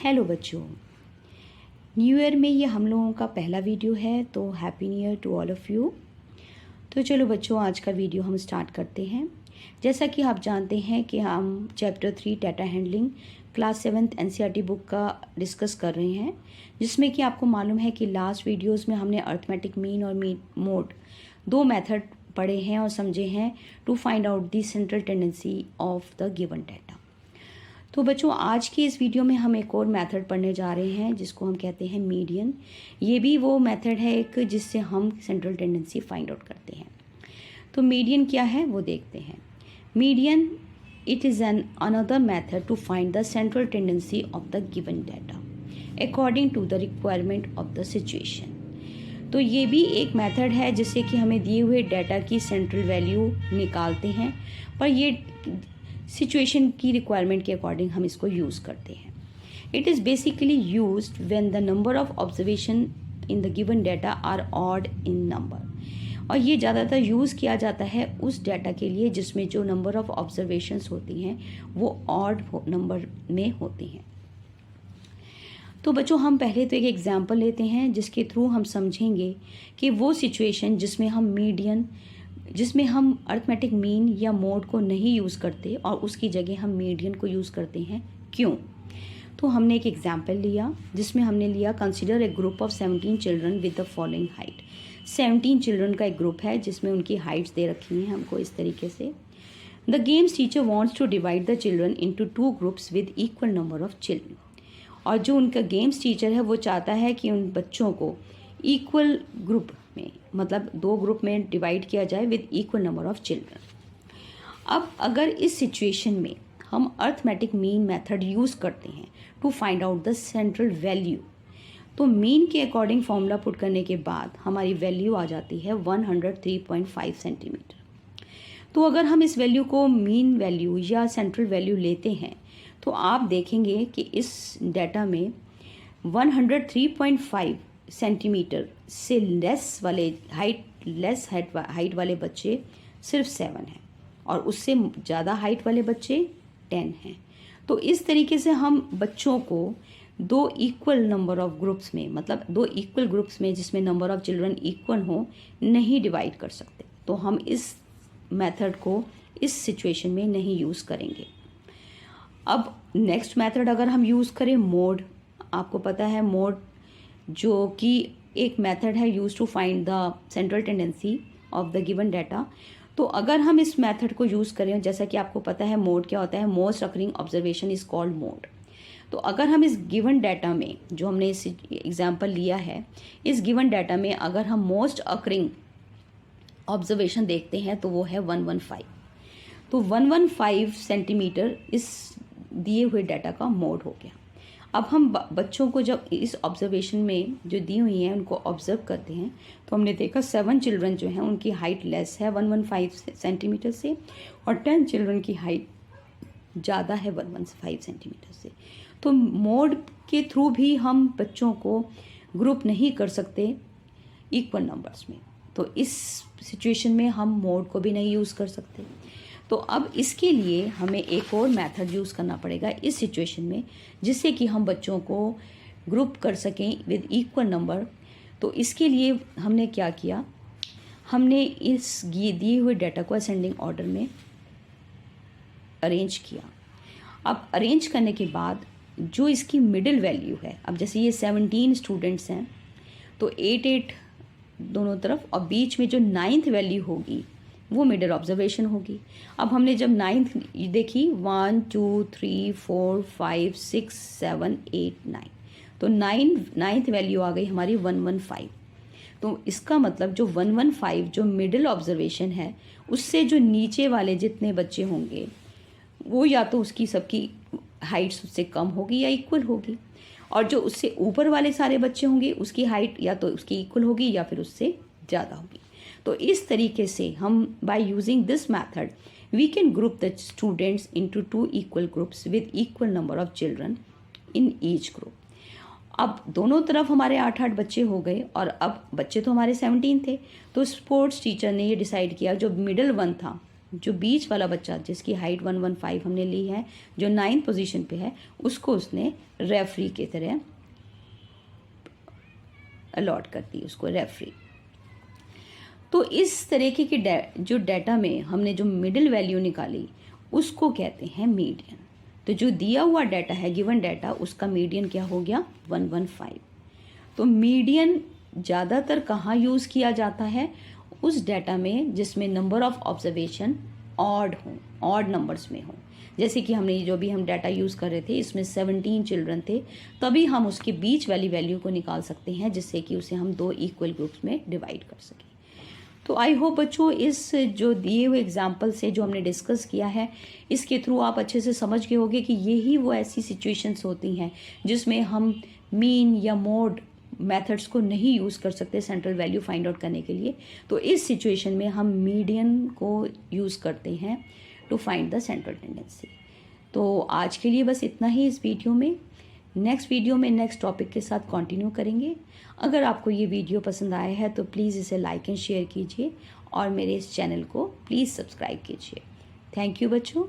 Hello बच्चों, new year में ये हम लोगों का पहला वीडियो है, तो happy new year to all of you. तो चलो बच्चों, आज का वीडियो हम स्टार्ट करते हैं। जैसा कि आप जानते हैं कि हम chapter 3 data handling class 7th NCERT book का डिस्कस कर रहे हैं, जिसमें कि आपको मालूम है कि लास्ट वीडियोस में हमने अर्थमेटिक मीन और मीन मोड दो मेथड पढ़े हैं और समझे हैं to find out the central tendency of the given data. तो बच्चों, आज की इस वीडियो में हम एक और मेथड पढ़ने जा रहे हैं जिसको हम कहते हैं मीडियन। ये भी वो मेथड है एक जिससे हम सेंट्रल टेंडेंसी फाइंड आउट करते हैं। तो मीडियन क्या है वो देखते हैं। Median it is an another method to find the central tendency of the given data according to the requirement of the situation. तो ये भी एक मेथड है जिससे कि हमें दिए हुए डाटा की सेंट्रल वैल्यू निकालते हैं, पर ये सिचुएशन की रिक्वायरमेंट के अकॉर्डिंग हम इसको यूज़ करते हैं। It is basically used when the number of observation in the given data are odd in number. और ये ज़्यादातर यूज़ किया जाता है उस डाटा के लिए जिसमें जो नंबर ऑफ ऑब्जर्वेशंस होती हैं वो ऑड नंबर में होती हैं। तो बच्चों, हम पहले तो एक एग्जाम्पल लेते हैं जिसके थ्रू हम समझेंगे कि वो सिचुएशन जिसमें हम अर्थमेटिक मीन या मोड को नहीं यूज़ करते और उसकी जगह हम मीडियन को यूज़ करते हैं, क्यों। तो हमने एक एग्जाम्पल लिया जिसमें हमने लिया consider a group of 17 children with the following height. 17 children का एक ग्रुप है जिसमें उनकी हाइट्स दे रखी हैं हमको इस तरीके से। The games teacher wants to divide the children into 2 groups with equal number of children. और जो उनका गेम्स टीचर है वो चाहता है कि उन बच्चों को इक्वल ग्रुप में, मतलब 2 ग्रुप में डिवाइड किया जाए with equal number of children. अब अगर इस सिचुएशन में हम अर्थमेटिक मीन मेथड यूज़ करते हैं to find out the central value, तो मीन के अकॉर्डिंग फॉर्मूला पुट करने के बाद हमारी वैल्यू आ जाती है 103.5 सेंटीमीटर। तो अगर हम इस वैल्यू को मीन वैल्यू या सेंट्रल वैल्यू लेते हैं तो आप देखेंगे कि इस डाटा में 103.5 सेंटीमीटर से लेस हाइट वाले बच्चे सिर्फ 7 हैं और उससे ज़्यादा हाइट वाले बच्चे 10 हैं। तो इस तरीके से हम बच्चों को 2 इक्वल नंबर ऑफ ग्रुप्स में, मतलब 2 इक्वल ग्रुप्स में जिसमें नंबर ऑफ चिल्ड्रन इक्वल हो, नहीं डिवाइड कर सकते। तो हम इस मेथड को इस सिचुएशन में नहीं यूज़ करेंगे। अब नेक्स्ट मेथड अगर हम यूज़ करें मोड, आपको पता है मोड जो कि एक मेथड है use to find the central tendency of the given data. तो अगर हम इस मेथड को यूज़ करें, जैसा कि आपको पता है मोड क्या होता है, most occurring observation is called mode. तो अगर हम इस गिवन डाटा में, जो हमने इस एग्जाम्पल लिया है, इस गिवन डाटा में अगर हम मोस्ट अकरिंग ऑब्जर्वेशन देखते हैं तो वो है 115। तो 115 सेंटीमीटर इस दिए हुए डाटा का मोड हो गया। अब हम बच्चों को जब इस ऑब्जर्वेशन में जो दी हुई हैं उनको ऑब्जर्व करते हैं तो हमने देखा 7 चिल्ड्रन जो हैं उनकी हाइट लेस है 115 सेंटीमीटर से, और 10 चिल्ड्रन की हाइट ज़्यादा है 115 सेंटीमीटर से। तो मोड के थ्रू भी हम बच्चों को ग्रुप नहीं कर सकते इक्वल नंबर्स में, तो इस सिचुएशन में हम मोड को भी नहीं यूज़ कर सकते। तो अब इसके लिए हमें एक और मेथड यूज़ करना पड़ेगा इस सिचुएशन में, जिससे कि हम बच्चों को ग्रुप कर सकें विद इक्वल नंबर। तो इसके लिए हमने क्या किया, हमने इस दिए हुए डाटा को असेंडिंग ऑर्डर में अरेंज किया। अब अरेंज करने के बाद जो इसकी मिडिल वैल्यू है, अब जैसे ये 17 स्टूडेंट्स हैं तो 8 दोनों तरफ, और बीच में जो 9th वैल्यू होगी वो मिडिल ऑब्जर्वेशन होगी। अब हमने जब 9th देखी 1 2 3 4 5 6 7 8 9, तो 9th वैल्यू आ गई हमारी 115। तो इसका मतलब जो 115 जो मिडिल ऑब्जर्वेशन है, उससे जो नीचे वाले जितने बच्चे होंगे वो या तो उसकी सबकी हाइट्स उससे कम होगी या इक्वल होगी, और जो उससे ऊपर वाले सारे बच्चे होंगे उसकी हाइट या तो उसकी इक्वल होगी या फिर उससे ज़्यादा होगी। तो इस तरीके से हम by using this method we can group the students into 2 equal groups with equal number of children in each group. अब दोनों तरफ हमारे 8-8 बच्चे हो गए, और अब बच्चे तो हमारे 17 थे। तो स्पोर्ट्स टीचर ने ये डिसाइड किया जो मिडिल वन था जो बीच वाला बच्चा जिसकी हाइट 115 हमने ली है, जो 9th पोजीशन पे है, उसको उसने रेफरी की तरह अलॉट कर दी, उसको रेफरी। तो इस तरीके की जो डाटा में हमने जो मिडिल वैल्यू निकाली उसको कहते हैं मीडियन। तो जो दिया हुआ डाटा है, गिवन डाटा, उसका मीडियन क्या हो गया? 115। तो मीडियन ज़्यादातर कहाँ यूज़ किया जाता है? उस डाटा में जिसमें नंबर ऑफ ऑब्जर्वेशन ऑड हों, ऑड नंबर्स में हों। जैसे कि हमने जो भी हम डाटा यूज़ कर रहे थे, इसमें 17 चिल्ड्रन थे, तभी हम उसके बीच वाली वैल्यू को निकाल सकते हैं, जिससे कि उसे हम 2 इक्वल ग्रुप्स में डिवाइड कर सकें। तो आई होप बच्चों, इस जो दिए हुए एग्जाम्पल से जो हमने डिस्कस किया है, इसके थ्रू आप अच्छे से समझ गए होंगे कि यही वो ऐसी सिचुएशंस होती हैं जिसमें हम मीन या मोड मेथड्स को नहीं यूज़ कर सकते सेंट्रल वैल्यू फाइंड आउट करने के लिए। तो इस सिचुएशन में हम मीडियन को यूज़ करते हैं to find the central tendency. तो आज के लिए बस इतना ही इस वीडियो में। नेक्स्ट वीडियो में नेक्स्ट टॉपिक के साथ कंटिन्यू करेंगे। अगर आपको ये वीडियो पसंद आया है तो प्लीज़ इसे लाइक एंड शेयर कीजिए और मेरे इस चैनल को प्लीज़ सब्सक्राइब कीजिए। थैंक यू बच्चों।